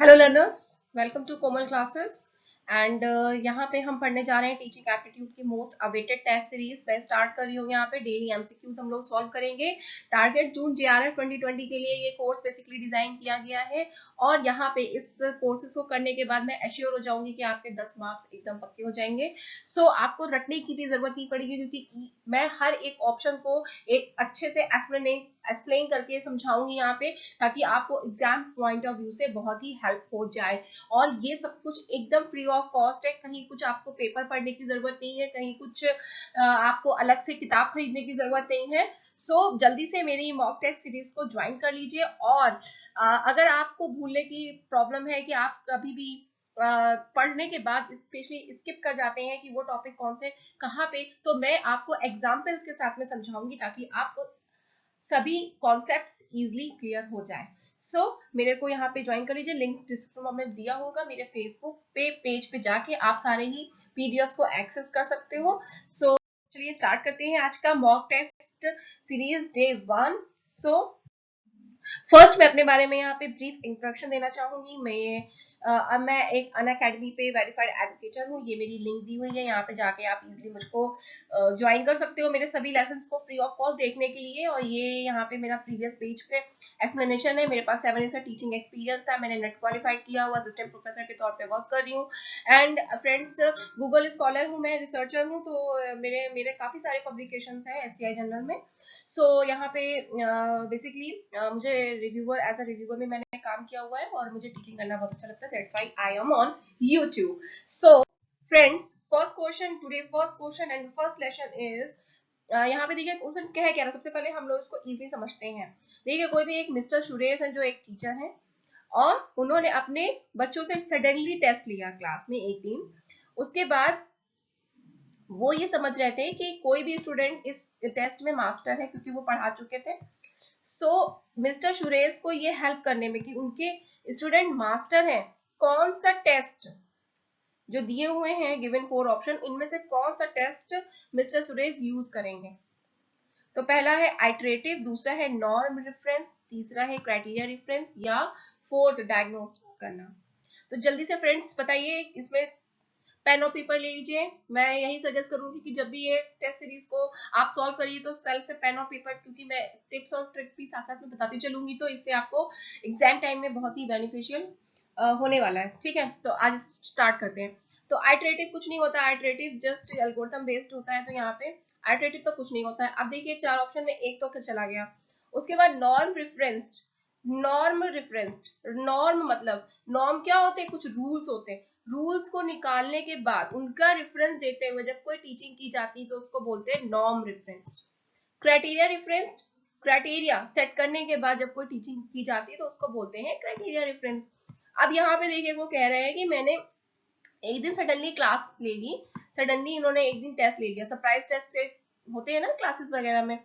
Hello learners, welcome to Komal classes. And यहाँ पे हम पढ़ने जा रहे हैं टीचिंग एप्टीट्यूड की मोस्ट अवेटेड टेस्ट सीरीज। मैं स्टार्ट कर रही हूँ। यहाँ पे डेली एमसीक्यूज हम लोग सॉल्व करेंगे। टारगेट जून जेआरएफ 2020 के लिए ये कोर्स बेसिकली डिजाइन किया गया है। और यहाँ पे इस कोर्सेज को करने के बाद मैं एश्योर हो जाऊंगी कि आपके 10 मार्क्स एकदम पक्के हो जाएंगे। सो आपको रटने की भी जरूरत नहीं पड़ेगी, क्योंकि मैं हर एक ऑप्शन को एक अच्छे से एक्सप्लेन करके समझाऊंगी यहाँ पे, ताकि आपको एग्जाम पॉइंट ऑफ व्यू से बहुत ही हेल्प हो जाए। और ये सब कुछ एकदम फ्री ऑफ कॉस्ट है। कहीं कुछ आपको पेपर पढ़ने की जरूरत नहीं है, कहीं कुछ आपको अलग से किताब खरीदने की जरूरत नहीं है। सो जल्दी से मेरी मॉक टेस्ट सीरीज को ज्वाइन कर लीजिए। और अगर आपको भूलने की प्रॉब्लम है कि आप कभी भी पढ़ने के बाद स्पेशली स्किप कर जाते हैं कि वो टॉपिक कौन से कहाँ पे, तो मैं आपको एग्जाम्पल्स के साथ में समझाऊंगी, ताकि आपको सभी कॉन्सेप्ट्स इजीली क्लियर हो जाए। सो मेरे को यहाँ पे ज्वाइन कर लीजिए। लिंक डिस्क्रिप्शन में दिया होगा। मेरे फेसबुक पे पेज पे जाके आप सारे ही पीडीएफ को एक्सेस कर सकते हो। सो चलिए स्टार्ट करते हैं आज का mock test series day 1। So first मैं अपने बारे में यहाँ पे ब्रीफ इंट्रोडक्शन देना चाहूंगी। मैं एक अनअकैडमी पे वेरीफाइड एजुकेटर हूँ। ये मेरी लिंक दी हुई है, यहाँ पे जाके आप इजीली मुझको ज्वाइन कर सकते हो मेरे सभी लेसन्स को फ्री ऑफ कॉस्ट देखने के लिए। और ये यहाँ पे मेरा प्रीवियस पेज पे एक्सप्लेनेशन है। मेरे पास 7 ईयर्स का टीचिंग एक्सपीरियंस था। मैंने नेट क्वालिफाइड किया हुआ असिस्टेंट प्रोफेसर के तौर पे वर्क कर रही हूँ। एंड फ्रेंड्स, गूगल स्कॉलर हूँ, मैं रिसर्चर हूँ। तो मेरे मेरे काफी सारे पब्लिकेशन है एससीआई जनरल में। सो यहाँ पे बेसिकली मुझे रिव्यूअर एज अ रिव्यूअर में मैंने काम किया हुआ है, और मुझे टीचिंग करना बहुत अच्छा लगता है। That's why I am on YouTube. So friends, first question today, first question and first lesson is, यहाँ पे देखिए क्वेश्चन क्या है कह रहा है। सबसे पहले हम लोग इसको इजीली समझते हैं। देखिए, कोई भी एक मिस्टर सुरेश है जो एक टीचर है, और उन्होंने अपने बच्चों से सडनली टेस्ट लिया क्लास में एक दिन। उसके बाद वो ये समझ रहे थे कि कोई भी स्टूडेंट इस टेस्ट में मास्टर है, क्योंकि वो पढ़ा चुके थे। सो मिस्टर सुरेश को ये हेल्प करने में कि उनके स्टूडेंट मास्टर हैं, कौन सा टेस्ट जो दिए हुए हैं गिवन 4 ऑप्शन, इनमें से कौन सा टेस्ट मिस्टर सुरेश यूज करेंगे। तो पहला है आइटरेटिव, दूसरा है नॉर्म रेफरेंस, तीसरा है क्राइटेरिया रेफरेंस, या फोर्थ डायग्नोस करना। तो जल्दी से फ्रेंड्स बताइए, इसमें पेन और पेपर ले लीजिए। मैं यही सजेस्ट करूंगी कि जब भी ये टेस्ट सीरीज को आप सॉल्व करिए तो सेल से पेन और पेपर, क्योंकि मैं टिप्स और ट्रिक भी साथ साथ में बताती चलूंगी, तो इससे आपको एग्जाम टाइम में बहुत ही बेनिफिशियल होने वाला है। ठीक है, तो आज स्टार्ट करते हैं। तो आइटरेटिव कुछ नहीं होता, आइटरेटिव जस्ट एल्गोरिथम बेस्ड होता है। तो यहाँ पे आइटरेटिव तो कुछ नहीं होता है। अब देखिए 4 ऑप्शन में एक तो चला गया। उसके बाद norm referenced, norm referenced, norm मतलब नॉर्म क्या होते हैं, कुछ रूल्स होते हैं। रूल्स को निकालने के बाद उनका रेफरेंस देते हुए जब कोई टीचिंग की जाती है तो उसको बोलते हैं norm referenced. Criteria referenced, criteria set करने के बाद जब कोई टीचिंग की जाती है तो उसको बोलते हैं क्राइटेरिया रेफरेंस। अब यहाँ पे देखिए वो कह रहे हैं कि मैंने एक दिन सडनली क्लास ले ली, सडनली इन्होंने एक दिन टेस्ट ले लिया, सरप्राइज टेस्ट से होते हैं ना क्लासेस वगैरह में।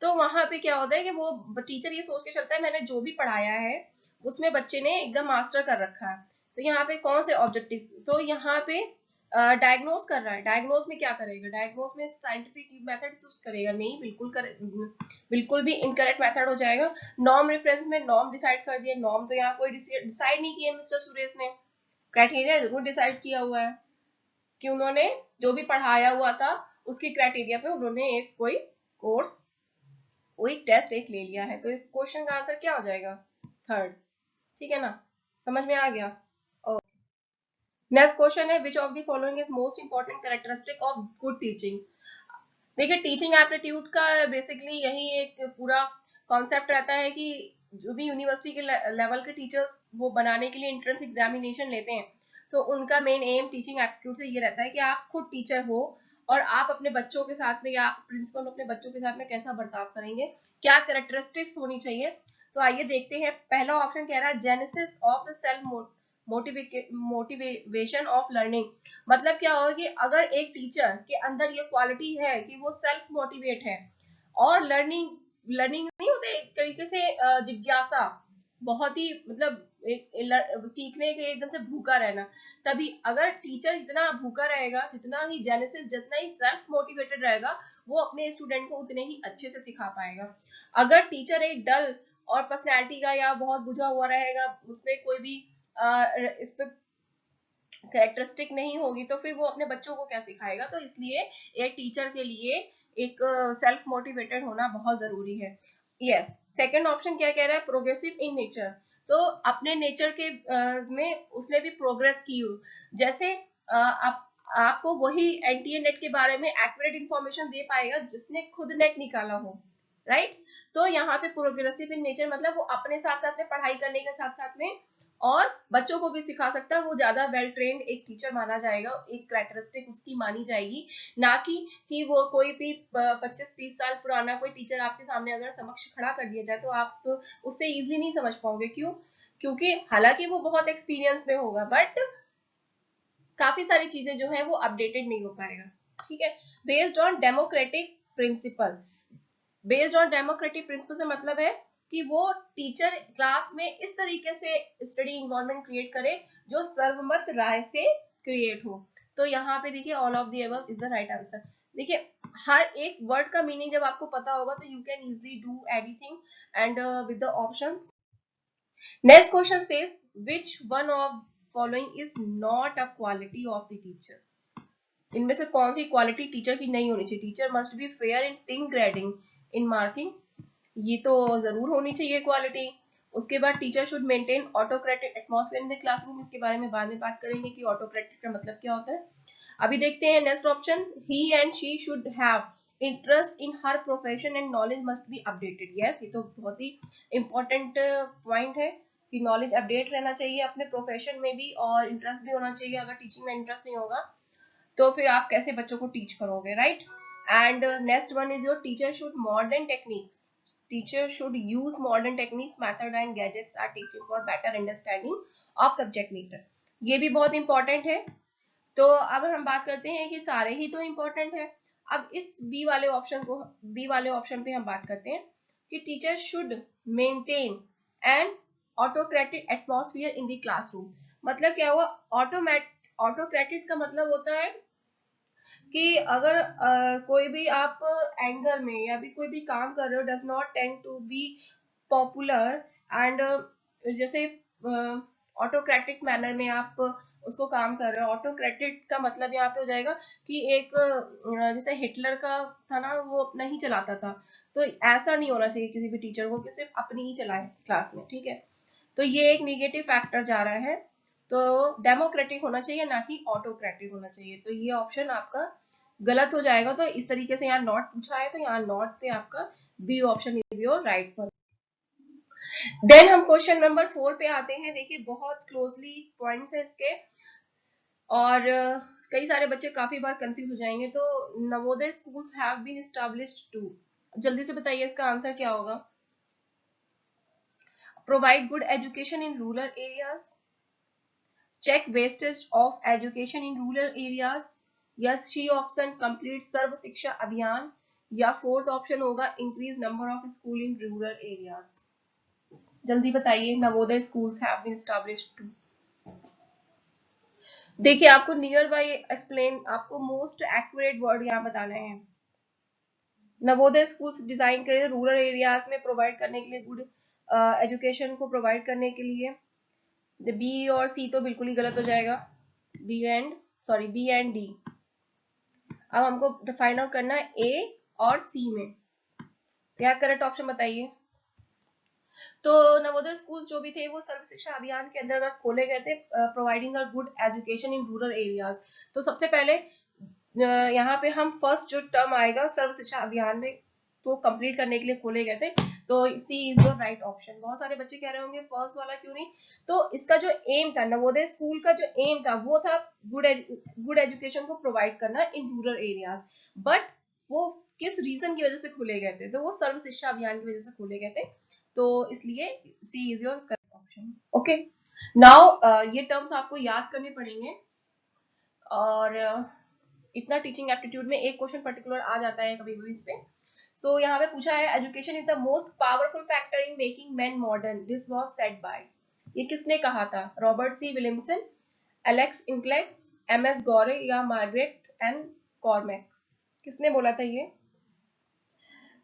तो वहां पे क्या होता है कि वो टीचर ये सोच के चलता है मैंने जो भी पढ़ाया है उसमें बच्चे ने एकदम मास्टर कर रखा है। तो यहाँ पे कौन से ऑब्जेक्टिव, तो यहाँ पे डायग्नोस कर रहा है। डायग्नोस में क्या करेगा, डायग्नोस में साइंटिफिक मेथड यूज करेगा, नहीं बिल्कुल भी इनकरेक्ट मेथड हो जाएगा। नॉर्म रेफरेंस में नॉर्म डिसाइड कर दिया, नॉर्म तो यहाँ कोई डिसाइड नहीं किया मिस्टर सुरेश ने। क्राइटेरिया जरूर डिसाइड किया हुआ है कि उन्होंने जो भी पढ़ाया हुआ था उसकी क्राइटेरिया पे उन्होंने एक कोई कोर्स, कोई टेस्ट एक ले लिया है। तो इस क्वेश्चन का आंसर क्या हो जाएगा, थर्ड। ठीक है ना, समझ में आ गया। नेक्स्ट क्वेश्चन है, which of the following is most important characteristic of good teaching. देखिए टीचिंग एप्टीट्यूड का बेसिकली यही एक पूरा कॉन्सेप्ट रहता है कि जो भी यूनिवर्सिटी के लेवल के टीचर्स वो बनाने के लिए एंट्रेंस एग्जामिनेशन लेते हैं, तो उनका मेन एम टीचिंग एप्टीट्यूड से ये रहता है कि आप खुद टीचर हो और आप अपने बच्चों के साथ में या प्रिंसिपल अपने बच्चों के साथ में कैसा बर्ताव करेंगे, क्या कैरेक्टरिस्टिक्स होनी चाहिए। तो आइए देखते हैं। पहला ऑप्शन कह रहा है genesis of the self motivation of learning. मतलब क्या होगा कि अगर एक टीचर के अंदर ये क्वालिटी है कि वो सेल्फ मोटिवेट है, और लर्निंग लर्निंग नहीं होते एक तरीके से जिज्ञासा, बहुत ही मतलब सीखने के एकदम से भूखा रहना, तभी अगर टीचर जितना भूखा रहेगा, जितना ही जेनेसिस, जितना ही सेल्फ मोटिवेटेड रहेगा, वो अपने स्टूडेंट को उतने ही अच्छे से सिखा पाएगा। अगर टीचर एक डल और पर्सनैलिटी का या बहुत बुझा हुआ रहेगा, उसमें कोई भी इस पे कैरेक्टरिस्टिक नहीं होगी तो फिर वो अपने बच्चों को क्या सिखाएगा। तो इसलिए एक टीचर के लिए एक सेल्फ मोटिवेटेड होना बहुत जरूरी है। यस, सेकंड ऑप्शन क्या कह रहा है, प्रोग्रेसिव इन नेचर। तो अपने नेचर के में उसने भी प्रोग्रेस की हो, जैसे आपको वही एनटीए नेट के बारे में एक्यूरेट इंफॉर्मेशन दे पाएगा जिसने खुद नेट निकाला हो, राइट। तो यहाँ पे प्रोग्रेसिव इन नेचर मतलब वो अपने साथ साथ में पढ़ाई करने के साथ साथ में और बच्चों को भी सिखा सकता है, वो ज्यादा वेल ट्रेन्ड एक टीचर माना जाएगा, एक कैरेक्टरिस्टिक उसकी मानी जाएगी। ना कि वो कोई भी 25-30 साल पुराना कोई टीचर आपके सामने अगर समक्ष खड़ा कर दिया जाए तो आप उससे इजीली नहीं समझ पाओगे। क्यों? क्योंकि हालांकि वो बहुत एक्सपीरियंस में होगा बट काफी सारी चीजें जो है वो अपडेटेड नहीं हो पाएगा। ठीक है। Based on democratic principle, based on democratic principle से मतलब है कि वो टीचर क्लास में इस तरीके से स्टडी इन्वायरमेंट क्रिएट करे जो सर्वमत राय से क्रिएट हो। तो यहाँ पे देखिए all of the above is the right answer. देखिए हर एक वर्ड का मीनिंग जब आपको पता होगा तो you can easily do anything and with the options. Next question says which one of following is not a quality of the teacher. इनमें से कौन सी क्वालिटी टीचर की नहीं होनी चाहिए। Teacher must be fair in thing grading in marking, ये तो जरूर होनी चाहिए क्वालिटी। उसके बाद teacher should maintain autocratic atmosphere in the classroom, इसके बारे में बाद में बात करेंगे कि ऑटोक्रेटिक का मतलब क्या होता है। अभी देखते हैं next option, he and she should have interest in her profession and knowledge must be updated. Yes, ये तो बहुत ही इंपॉर्टेंट पॉइंट है कि नॉलेज अपडेट रहना चाहिए अपने प्रोफेशन में भी और इंटरेस्ट भी होना चाहिए। अगर टीचिंग में इंटरेस्ट नहीं होगा तो फिर आप कैसे बच्चों को टीच करोगे, right. And next one is your teacher should modern techniques, teacher should use modern techniques method and gadgets are teaching for better understanding of subject matter, ये भी बहुत इंपॉर्टेंट है। तो अब हम बात करते हैं कि सारे ही तो इंपॉर्टेंट है। अब इस बी वाले ऑप्शन को, बी वाले ऑप्शन पे हम बात करते हैं कि teacher should maintain an autocratic atmosphere in the classroom. मतलब क्या हुआ, ऑटोक्रेटिक का मतलब होता है कि अगर कोई भी आप एंगर में या भी कोई भी काम कर रहे हो does not tend to be popular and जैसे ऑटोक्रेटिक मैनर में आप उसको काम कर रहे हो। ऑटोक्रेटिक का मतलब यहाँ पे हो जाएगा कि एक जैसे हिटलर का था ना, वो नहीं चलाता था, तो ऐसा नहीं होना चाहिए किसी भी टीचर को कि सिर्फ अपनी ही चलाए क्लास में। ठीक है, तो ये एक निगेटिव फैक्टर जा रहा है। तो डेमोक्रेटिक होना चाहिए ना कि ऑटोक्रेटिक होना चाहिए। तो ये ऑप्शन आपका गलत हो जाएगा। तो इस तरीके से यहाँ नॉट पूछा है तो यहाँ नॉट पे आपका B option is your right for. Then हम क्वेश्चन नंबर 4 पे आते हैं। देखिए बहुत क्लोजली पॉइंट्स है इसके और कई सारे बच्चे काफी बार कंफ्यूज हो जाएंगे। तो Navodaya schools have been established to, जल्दी से बताइए इसका आंसर क्या होगा। Provide good education in rural areas, check wastage of education in rural areas, yes C option complete Sarva Shiksha Abhiyan, या फोर्थ ऑप्शन होगा increase number of school in rural areas. जल्दी बताइए, Navodaya schools have been established to. देखिए आपको near by explain, आपको most accurate word यहाँ बताना है। नवोदय स्कूल्स डिजाइन करे रूरल एरियाज में प्रोवाइड करने के लिए, गुड एजुकेशन को प्रोवाइड करने के लिए। बी और सी तो बिल्कुल ही गलत हो जाएगा, बी एंड डी। अब हमको फाइंड आउट करना है ए और सी में, क्या करेक्ट ऑप्शन बताइए। तो नवोदय स्कूल जो भी थे वो सर्व शिक्षा अभियान के अंतर्गत खोले गए थे, providing a good education in rural areas. तो सबसे पहले यहाँ पे हम फर्स्ट जो टर्म आएगा सर्व शिक्षा अभियान में तो कंप्लीट करने के लिए खोले गए थे। तो C is your right option. बहुत सारे बच्चे कह रहे होंगे फर्स्ट वाला क्यों नहीं, तो इसका जो एम था, नवोदय स्कूल का जो एम था वो था गुड एजुकेशन को प्रोवाइड करना इन रूरल एरियाज। बट वो किस रीजन की वजह से खोले गए थे, तो वो सर्व शिक्षा अभियान की वजह से खोले गए थे। तो इसलिए C is your correct option. Okay, now ये टर्म्स आपको याद करने पड़ेंगे और इतना टीचिंग एप्टीट्यूड में एक क्वेश्चन पर्टिकुलर आ जाता है कभी भी इस पे। सो यहाँ पे पूछा है education is the most powerful factor in making man modern, this was said bye, ये किसने कहा था। रॉबर्ट सी विलियमसन, एलेक्स इंक्लेक्स, एम एस गौरे या मार्गरेट एन कॉर्मेक, किसने बोला था ये।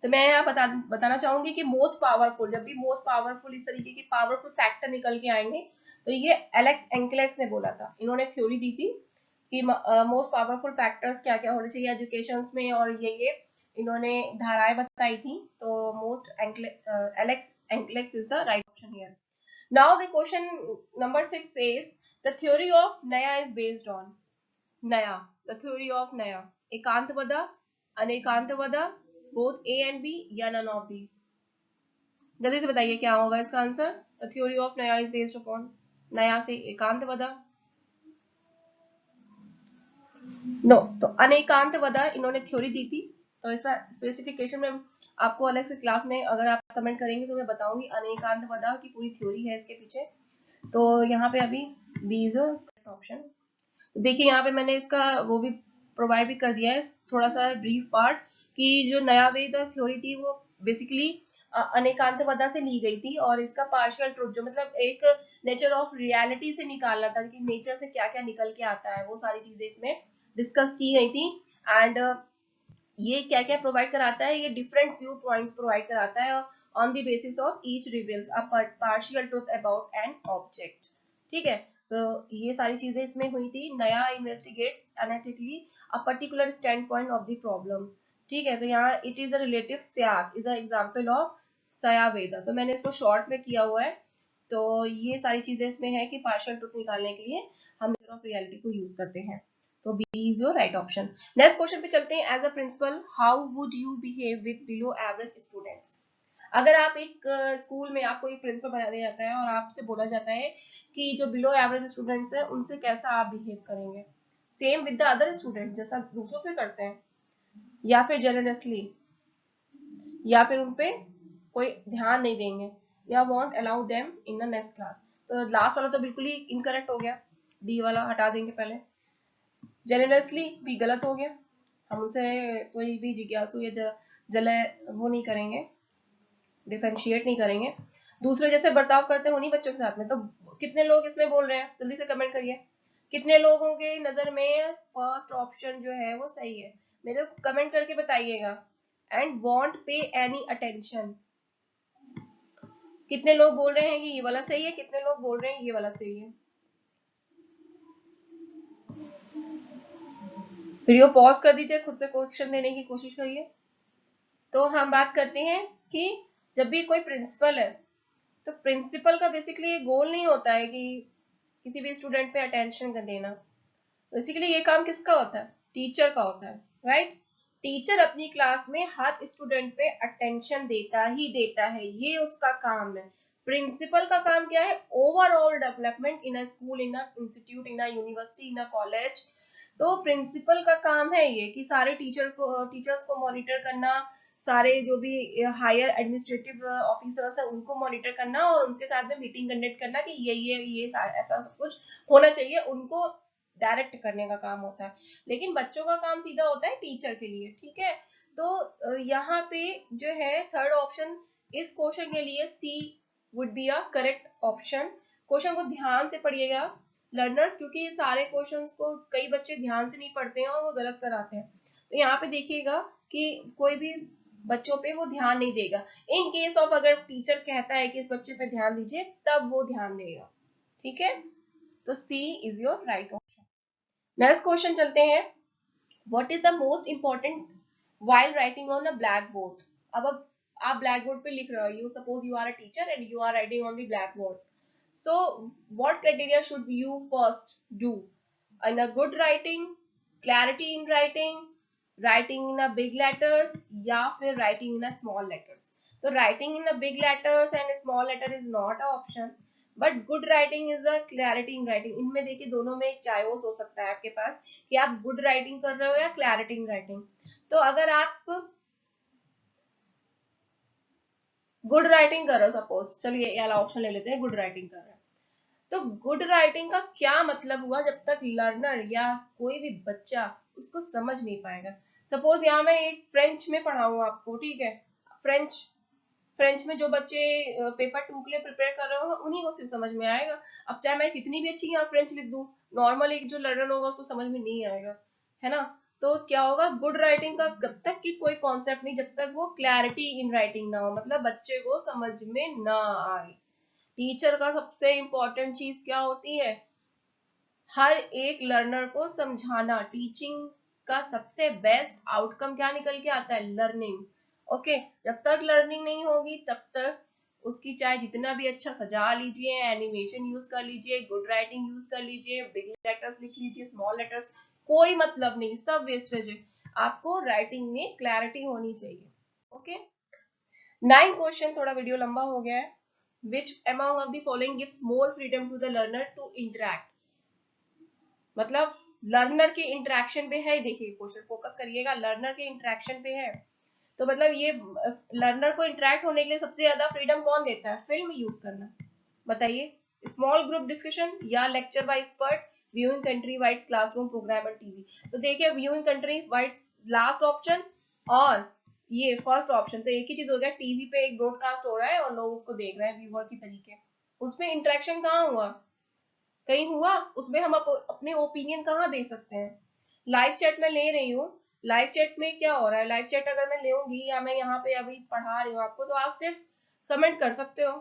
तो मैं यहाँ बताना चाहूंगी कि मोस्ट पावरफुल, जब भी मोस्ट पावरफुल इस तरीके की पावरफुल फैक्टर निकल के आएंगे तो ये एलेक्स एंकलेक्स ने बोला था, इन्होंने थ्योरी दी थी कि मोस्ट पावरफुल फैक्टर्स क्या क्या होने चाहिए एजुकेशन में, और ये इन्होंने धाराएं बताई थी। तो मोस्ट एलेक्स एंकलेक्स is the right option here. Now the question number 6 says the theory of Naya is based on Naya, the theory of Naya, Ekantavada, Anekantavada, both A and B, या नन ऑफ दीज। जल्दी से बताइए क्या होगा इसका answer. The theory of Naya is based upon, Naya से एकांतवाद, no, तो अनेकांतवाद इन्होंने थ्योरी दी थी। तो ऐसा स्पेसिफिकेशन में आपको अलग से क्लास में अगर आप कमेंट करेंगे तो मैं बताऊंगी अनेकांतवाद की पूरी थ्योरी है इसके पीछे। तो यहाँ पे अभी बी इज ऑप्शन। देखिए यहाँ पे मैंने इसका वो भी प्रोवाइड भी कर दिया है थोड़ा सा ब्रीफ पार्ट, कि जो नया वेद थ्योरी थी वो बेसिकली अनेकांतवाद से ली गई थी, और इसका पार्शियल ट्रुथ जो मतलब एक नेचर ऑफ रियलिटी से निकालना था कि नेचर से क्या क्या निकल के आता है, वो सारी चीजें इसमें डिस्कस की गई थी। एंड ये क्या क्या प्रोवाइड कराता है, ये डिफरेंट व्यू पॉइंट्स प्रोवाइड कराता है on the basis of each reveals a partial truth about an object. ठीक है, तो ये सारी चीजें इसमें हुई थी। Naya investigates analytically a particular standpoint of the problem. ठीक है, तो यहाँ इट इज अ रिलेटिव स्याक is a example of Syadvada, तो मैंने इसको शॉर्ट में किया हुआ है। तो ये सारी चीजें इसमें है कि पार्शियल ट्रुथ निकालने के लिए हम मेथड ऑफ रियलिटी को यूज करते हैं। तो B is your right option. Next question पे चलते हैं। As a principle how would you behave with below average students. अगर आप एक स्कूल में आपको एक प्रिंसिपल बना दिया जाता है और आपसे बोला जाता है कि जो बिलो एवरेज स्टूडेंट्स हैं उनसे कैसा आप बिहेव करेंगे, same with the other student जैसा दूसरों से करते हैं, या फिर जेनरसली, या फिर उनपे कोई ध्यान नहीं देंगे, या won't allow them in the next class. तो लास्ट वाला तो बिल्कुल ही इनकरेक्ट हो गया, डी वाला हटा देंगे पहले। जेनरसली भी गलत हो गया, हम उसे कोई भी जिज्ञासु या जले वो नहीं करेंगे, डिफरेंशिएट नहीं करेंगे, दूसरे जैसे बर्ताव करते हो नहीं बच्चों के साथ में। तो कितने लोग इसमें बोल रहे हैं, जल्दी से कमेंट करिए कितने लोगों के नजर में फर्स्ट ऑप्शन जो है वो सही है, मेरे को कमेंट करके बताइएगा। एंड वॉन्ट पे एनी अटेंशन, कितने लोग बोल रहे हैं कि ये वाला सही है, कितने लोग बोल रहे हैं ये वाला सही है। वीडियो पॉज कर दीजिए, खुद से क्वेश्चन देने की कोशिश करिए। तो हम बात करते हैं कि जब भी कोई प्रिंसिपल है, तो प्रिंसिपल का बेसिकली गोल नहीं होता है कि किसी भी स्टूडेंट पे अटेंशन कर देना। बेसिकली ये काम किसका होता है, टीचर का होता है, राइट। टीचर अपनी क्लास में हर स्टूडेंट पे अटेंशन देता ही देता है, ये उसका काम है। प्रिंसिपल का काम क्या है, overall development in a school, in a institute, in a university, in a college. तो प्रिंसिपल का काम है ये कि सारे टीचर्स को मॉनिटर करना, सारे जो भी हायर एडमिनिस्ट्रेटिव ऑफिसर्स है उनको मॉनिटर करना, और उनके साथ में मीटिंग कंडक्ट करना कि ये ऐसा कुछ होना चाहिए, उनको डायरेक्ट करने का काम होता है। लेकिन बच्चों का काम सीधा होता है टीचर के लिए, ठीक है। तो यहाँ पे जो है थर्ड ऑप्शन इस क्वेश्चन के लिए C would be a correct option. Question को ध्यान से पढ़िएगा लर्नर्स, क्योंकि सारे क्वेश्चंस को कई बच्चे ध्यान से नहीं पढ़ते हैं और वो गलत कराते हैं। तो यहाँ पे देखिएगा कि कोई भी बच्चों पे वो ध्यान नहीं देगा। इन केस ऑफ अगर टीचर कहता है कि इस बच्चे पे ध्यान दीजिए तब वो ध्यान देगा, ठीक है। तो C is your right option. Next question चलते हैं। What is the most important while writing on a blackboard। अब आप ब्लैक बोर्ड पे लिख रहे हो, you suppose you are a teacher and you are writing on the blackboard. So what criteria should you first do in a good writing, clarity in writing, writing in a big letters, या फिर writing in a small letters. तो writing in a big letters and small letter is not a option, but good writing is a clarity in writing. इनमें देखिए दोनों में एक चायोस हो सकता है आपके पास कि आप गुड राइटिंग कर रहे हो या क्लैरिटी इन राइटिंग। तो अगर आप गुड राइटिंग कर रहे हो, सपोज चलिए ये वाला ऑप्शन ले लेते हैं, गुड राइटिंग कर रहे हैं। तो गुड राइटिंग का क्या मतलब हुआ, जब तक लर्नर या कोई भी बच्चा उसको समझ नहीं पाएगा। सपोज यहाँ मैं एक फ्रेंच में पढ़ाऊँ आपको, ठीक है। फ्रेंच फ्रेंच में जो बच्चे पेपर 2 के लिए प्रिपेयर कर रहे हो उन्हीं को सिर्फ समझ में आएगा। अब चाहे मैं कितनी भी अच्छी यहाँ फ्रेंच लिख दूं, नॉर्मल एक जो लर्नर होगा उसको समझ में नहीं आएगा, है ना। तो क्या होगा, गुड राइटिंग का जब तक कि कोई कॉन्सेप्ट नहीं, जब तक वो क्लैरिटी इन राइटिंग ना हो, मतलब बच्चे को समझ में ना आए। टीचर का सबसे इंपॉर्टेंट चीज क्या होती है? हर एक लर्नर को समझाना। टीचिंग का सबसे बेस्ट आउटकम क्या निकल के आता है? लर्निंग। ओके, जब तक लर्निंग नहीं होगी तब तक उसकी चाहे जितना भी अच्छा सजा लीजिए, एनिमेशन यूज कर लीजिए, गुड राइटिंग यूज कर लीजिए, बिग लेटर्स लिख लीजिए, स्मॉल लेटर्स, कोई मतलब नहीं, सब वेस्टेज है। आपको राइटिंग में क्लैरिटी होनी चाहिए। ओके, 9 क्वेश्चन, थोड़ा वीडियो लंबा हो गया है। Which among of the following gives more freedom to the learner to interact? मतलब लर्नर के इंटरेक्शन पे है, देखिए क्वेश्चन फोकस करिएगा, लर्नर के इंटरेक्शन पे है। तो मतलब ये लर्नर को इंटरेक्ट होने के लिए सबसे ज्यादा फ्रीडम कौन देता है? फिल्म यूज करना। बताइए, स्मॉल ग्रुप डिस्कशन या lecture by expert, viewing country wide classroom programme और टीवी। तो देखिए, viewing country wide last option और ये फर्स्ट ऑप्शन, तो एक ही चीज हो गया। टीवी पे एक ब्रॉडकास्ट हो रहा है और लोग उसको देख रहे हैं व्यूअर की तरीके, उसमें इंटरेक्शन कहाँ हुआ? कहीं हुआ? उसमें हम अपने ओपिनियन कहाँ दे सकते हैं? लाइव चैट में ले रही हूँ, लाइव चैट में क्या हो रहा है? लाइव चैट अगर मैं लूंगी या मैं यहाँ पे अभी पढ़ा रही हूँ आपको, तो आप सिर्फ कमेंट कर सकते हो,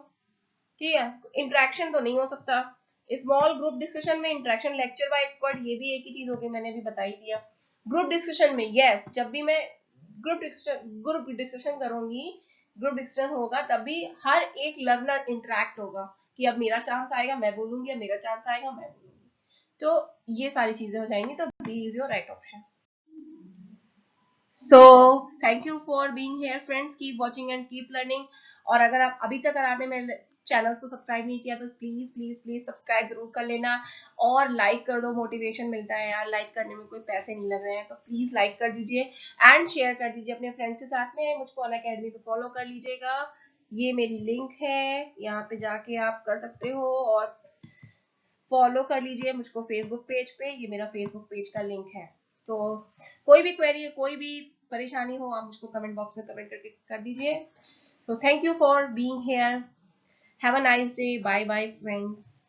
ठीक है, इंटरेक्शन तो नहीं हो सकता। स्मॉल ग्रुप डिस्कशन में इंटरेक्शन, लेक्चर बाय एक्सपर्ट, ये भी एक ही चीज होगी, मैंने भी बता ही दिया। ग्रुप डिस्कशन में यस, जब भी मैं ग्रुप डिस्कशन करूंगी, ग्रुप डिस्कशन होगा, तभी हर एक लर्नर इंटरेक्ट होगा कि अब मेरा चांस आएगा मैं बोलूंगी, अब मेरा चांस आएगा मैं बोलूंगी। तो ये सारी चीजें हो जाएंगी, तो B is your right option. So thank you for being here friends, keep watching and keep learning. और अगर आप अभी तक आपने मेरे चैनल्स को सब्सक्राइब नहीं किया तो प्लीज प्लीज प्लीज सब्सक्राइब जरूर कर लेना और लाइक कर दो, मोटिवेशन मिलता है यार, लाइक करने में कोई पैसे नहीं लग रहे हैं, तो प्लीज लाइक कर दीजिए एंड शेयर कर दीजिए अपने फ्रेंड्स के साथ में। मुझको अनअकैडमी पे फॉलो कर लीजिएगा, ये मेरी लिंक है, यहाँ पे जाके आप कर सकते हो और फॉलो कर लीजिए मुझको फेसबुक पेज पे, ये मेरा फेसबुक पेज का लिंक है। सो कोई भी क्वेरी, कोई भी परेशानी हो, आप मुझको कमेंट बॉक्स में कमेंट करके कर दीजिए। So thank you for being here, have a nice day, bye bye friends.